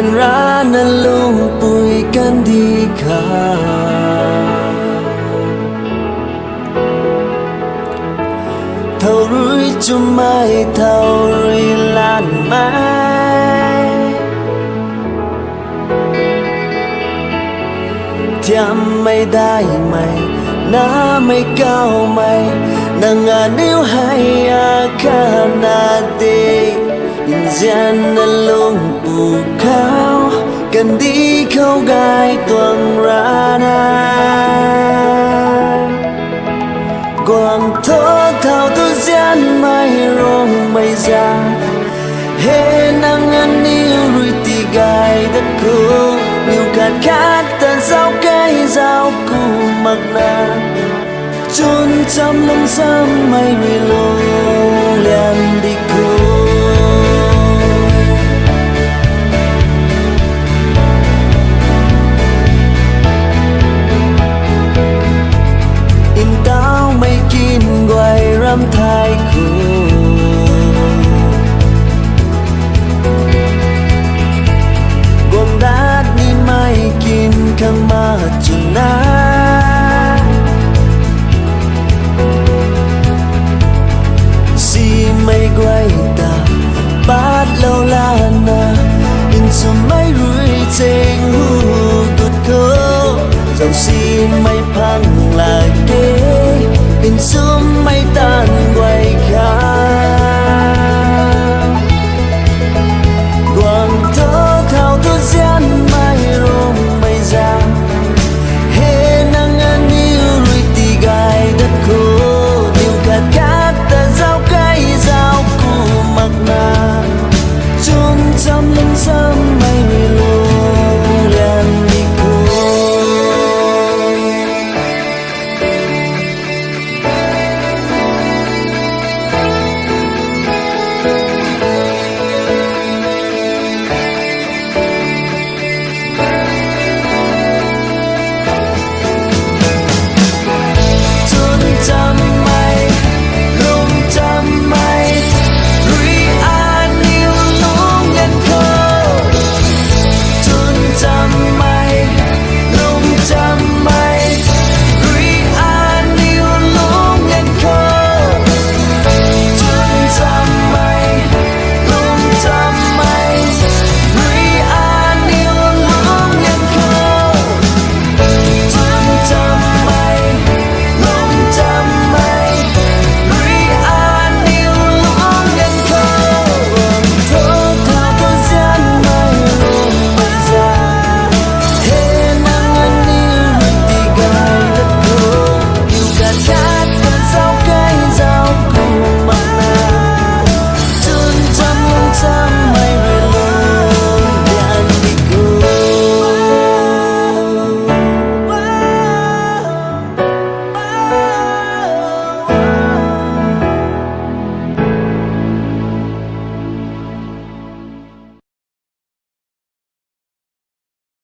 กันร้านนั้นลุงปุยกันดีค่ะเท่ารุ่ยจะไม่เท่ารุ่ยล้านไม้เทียมไม่ได้ไหมน้าไม่เก้าไหมนางงานนิ้วให้อาคานาดียินเสียงนั้นลุงปูเขากันดีเข้ากายตัวรานา quang thơ thao tư gian mai rong mây ra hê nắng ăn yêu rồi tì gai đất cô nhiều khát khát tàn sao cái dao cù mặc na chôn trong lông xăm mây rồi lôi